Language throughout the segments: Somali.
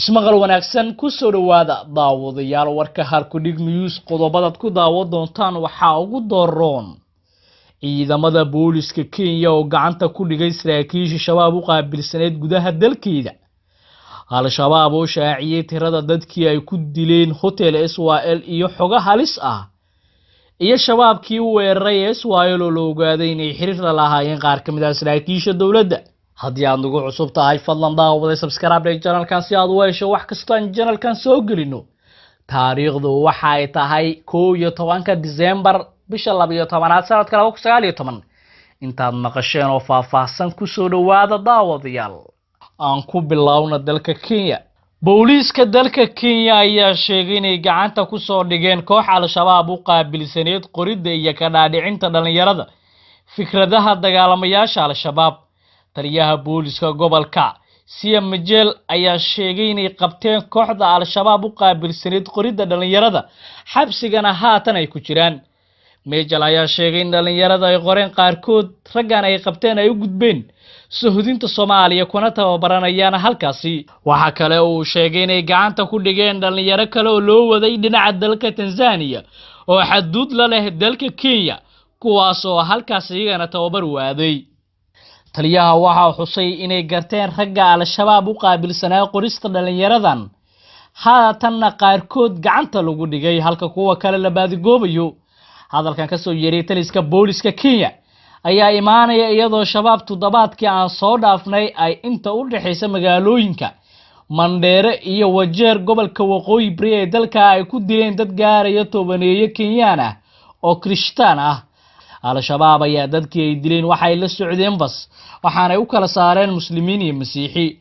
ismaqal wanaagsan ku soo dhawaada daawadayaal warka Harkudig News qodobada ku daawan doontaan waxa ugu dooron ciidamada booliska Kenya oo gacanta ku dhigay saraakiisha shabaab u qaabilsaneed gudaha dalkeeda al-shabaab oo shaaciyay tirada dadkii ay ku dileen hotel SYL iyo xoga halis ah iyo shabaabkii weeraray SYL oo loo ogaaday inay xiriir la lahaayeen qaar ka mid ah saraakiisha dowladda haddii aad nagu cusub tahay fadlan daawada subscribe channelkan si aad u hesho wax kasta aan channelkan soo gelino taariikhdu waxa ay tahay 11 December bisha 12 sanadka 2019 intaad maqasheen oo faahfaahsan ku soo dhawaada daawadayaal aan ku bilowna dalka Kenya booliska dalka Kenya ayaa sheegay inay gacanta ku soo dhigeen koox al-shabaab u qaabilsaneed qoridda iyo ka dhaadhicinta dhalinyarada fikradaha dagaalamayaasha al-shabaab taliyaha booliska gobolka Siya Majel ayaa sheegay inay qabteen kooxda al-shabaab u qaabilsaneed qoridda dhalinyarada xabsigana haatan ay ku jiraan Majel ayaa sheegay in dhalinyarada ay qoreen qaarkood raggan ay qabteen ay u gudbeen Sahuudinta Soomaaliya kuna tababaranayaan halkaasi waxa kale oo uu sheegay inay gacanta ku dhigeen dhalinyaro kale oo loo waday dhinaca dalka Tanzania oo xaduud la leh dalka Kenya kuwaas oo halkaas iyagana tababar waaday taliyaha waxa xusay inay garteen ragga al-shabaab u qaabilsanaa qorista dhalinyaradan haatanna qaarkood gacanta lagu dhigay halka kuwa kale la baadigoobayo hadalkan ka soo yeeray taliska booliska Kenya ayaa imaanaya iyadoo shabaab toddobaadkii aan soo dhaafnay ay inta u dhaxaysa magaalooyinka Mandheere iyo Wajeer gobolka Waqooyi Bari ee dalka ay ku dileen dad gaaraya tobaneeyo Kenyaan ah oo Kirishtaan ah al-shabaab ayaa dadkii ay dileen waxay la socdeen bas waxaana ay u kala saareen muslimiin iyo masiixi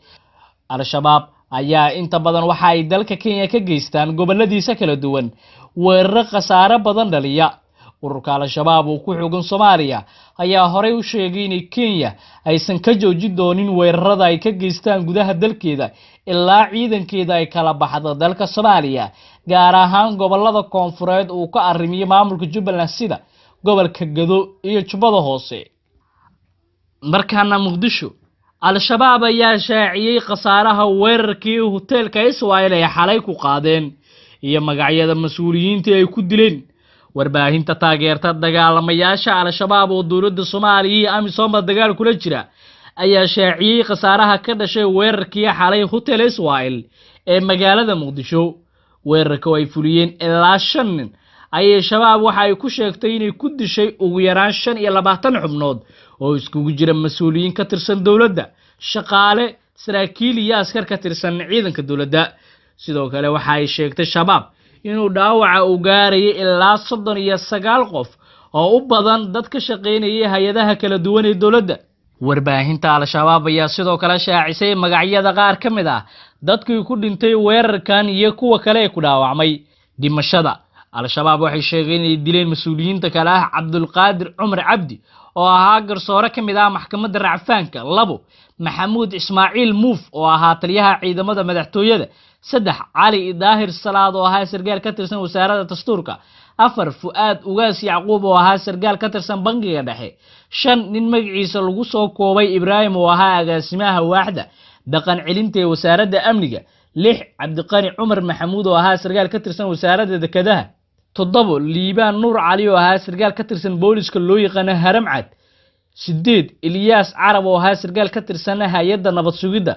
al-shabaab ayaa inta badan waxa ay dalka Kenya ka geystaan goboladiisa kala duwan weerar khasaare badan dhaliya ururka al-shabaab oo ku xooggan Soomaaliya ayaa horey u sheegay in Kenya aysan ka joojin doonin weerarada ay ka geystaan gudaha dalkeeda ilaa ciidankeeda ay kala baxdo dalka Soomaaliya gaar ahaan gobolada koonfureed uu ka arrimiyay maamulka Jubbaland sida gobolka Gado iyo Jubbada Hoose markaana Muqdisho al-shabaab ayaa shaaciyay khasaaraha weerarkii hotelka SYL ay xalay ku qaadeen iyo magacyada mas'uuliyiinta ay ku dileen warbaahinta taageerta dagaalamayaasha al-shabaab oo dowladda Soomaaliya iyo AMISOM dagaal kula jira ayaa shaaciyay khasaaraha ka dhashay weerarkii xalay hotel SYL ee magaalada Muqdisho weerarka ay fuliyeen ilaa 5 nin ayay shabaab waxa ay ku sheegtay inay ku dishay ugu yaraan 25 xubnood oo iskugu jira mas'uuliyiin ka tirsan dowladda shaqaale saraakiil iyo askar ka tirsan ciidanka dowladda sidoo kale waxa ay sheegtay shabaab inuu dhaawaca u gaaray ilaa 39 qof oo u badan dad ka shaqeynaya hay'adaha kala duwan ee dowladda warbaahinta al-shabaab ayaa sidoo kale shaacisay magacyada qaar ka mid ah dadkii ku dhintay weerarkan iyo kuwa kale ee ku dhaawacmay dhimashada al-shabaab waxay sheegeen inay dileen mas'uuliyiinta kale ah Cabdulqaadir Umar Cabdi oo ahaa garsoore ka mid ah maxkamadda racfaanka 2 Maxamuud Ismaaciil Muuf oo ahaa taliyaha ciidamada madaxtooyada 3 Cali Daahir Salaad oo ahaa sargaal ka tirsan wasaaradda dastuurka 4 Fuaad Ugaas Yacquub oo ahaa sargaal ka tirsan bangiga dhexe 5 nin magaciisa lagu soo koobay Ibraahim oo ahaa agaasimaha waaxda dhaqan celinta ee wasaaradda amniga 6 Cabdiqani Umar Maxamuud oo ahaa sargaal ka tirsan wasaaradda dekedaha 7 Liibaan Nuur Cali oo ahaa sargaal ka tirsan booliska loo yaqaan Haramcad 8 Ilyas Carab oo ahaa sargaal ka tirsan hay'adda nabad sugidda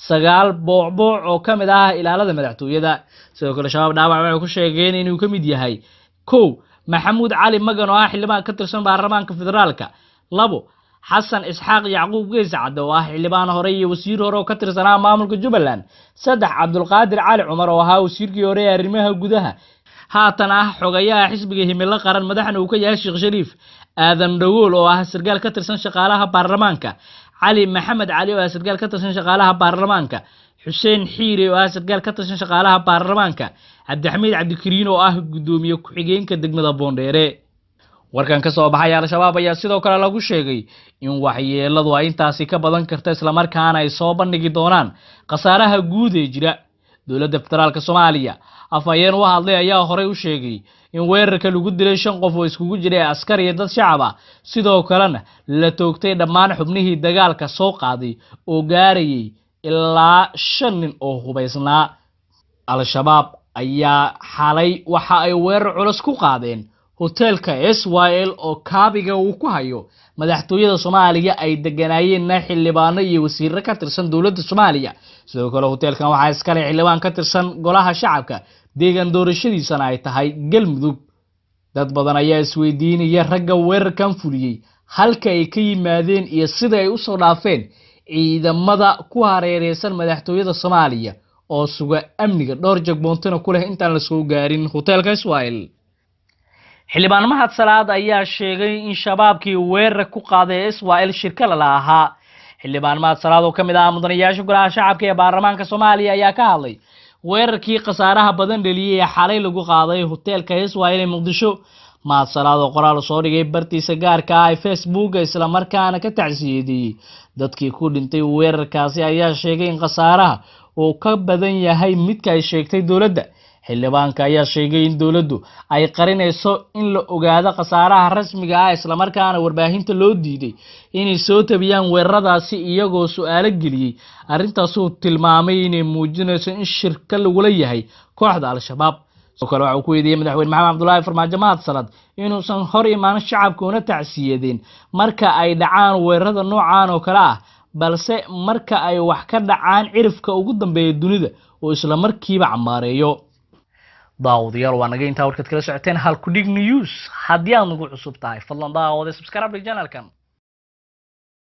9 Boocbooc oo ka mid ah ilaalada madaxtooyada sidoo kale shabaab dhaawac waxay ku sheegeen inuu ka mid yahay 1 Maxamuud Cali Magan oo ah xildhibaan ka tirsan baarlamaanka federaalka 2 Xasan Isxaaq Yacquub Geesacad oo ah xildhibaan hore iyo wasiir hore oo ka tirsanaa maamulka Jubbaland 3 Cabdulqaadir Cali Cumar oo ahaa wasiirkii hore ee arrimaha gudaha haatan ah xogayaha xisbiga himilo qaran madaxna uu ka yahay Sheekh Shariif Aadan Dhagool oo ah sargaal ka tirsan shaqaalaha baarlamaanka Cali Maxamed Cali oo ah sargaal ka tirsan shaqaalaha baarlamaanka Xuseen Xiiri oo ah sargaal ka tirsan shaqaalaha baarlamaanka Cabdixamiid Cabdikariin oo ah gudoomiye ku-xigeenka degmada Boondheere warkan ka soo baxay al-shabaab ayaa sidoo kale lagu sheegay in waxyeeladu ay intaasi ka badan karto isla markaana ay soo bandhigi doonaan khasaaraha guud ee jira dowladda federaalka Soomaaliya afayeen u hadlay ayaa horey u sheegay in weerarka lagu dilay 5 qof oo iskugu jiray askar iyo dad shacab ah sidoo kalena la toogtay dhammaan xubnihii dagaalka soo qaaday oo gaarayay ilaa 5 nin oo hubaysnaa. Al-Shabaab ayaa xalay waxa ay weerar culus ku qaadeen hoteelka SYL oo kaabiga uu ku hayo madaxtooyada Soomaaliya ay deganaayeen xildhibaano iyo wasiirro ka tirsan dowladda Soomaaliya. sidoo kale hoteelkan waxaa iskale xildhibaan ka tirsan golaha shacabka deegaan doorashadiisana ay tahay Galmudug. dad badan ayaa isweydiinaya ragga weerarkan fuliyay halka ay ka yimaadeen iyo sida ay u soo dhaafeen ciidamada ku hareereysan madaxtooyada Soomaaliya oo suga amniga dhowr jagboontina ku leh intaan la soo gaarin hoteelka SYL. xildhibaan Mahad Salaad ayaa sheegay in shabaabkii weerar ku qaaday SYL shirka la ahaa. xildhibaan Mahad Salaad oo kamid ah mudanayaasha golaha shacabka ee baarlamaanka Soomaaliya ayaa ka hadlay weerarkii qasaaraha badan dhaliyay ee xalay lagu qaaday hoteelka SYL ee Muqdisho. Mahad Salaad oo qoraal soo dhigay bartiisa gaarka ah ee Facebook isla markaana ka tacsiyeeyay dadkii ku dhintay weerarkaasi ayaa sheegay in qasaaraha uu ka badan yahay midka ay sheegtay dowladda. xildhibaanka ayaa sheegay in dowladdu ay qarinayso in la ogaado qasaaraha rasmiga ah isla markaana warbaahinta loo diiday inay soo tabiyaan weeraradaasi iyagoo su'aalo geliyay arrintaas uu tilmaamay inay muujinayso in shirka lagula yahay kooxda Al-Shabaab. sidoo kale waxa uu ku eedeeyay madaxweyne Maxamed Cabdullaahi Farmaajo Mahad Salaad inuusan hor imaan shacabka una tacsiyadeen marka ay dhacaan weerarada noocan oo kale ah, balse marka ay wax ka dhacaan cirifka ugu dambeeya dunida oo isla markiiba camaareeyo. daawadayaal waa naga intaa warkad kala socoteen Halkudhig News. haddii aad nagu cusub tahay fadlan daawada subscribe channelkan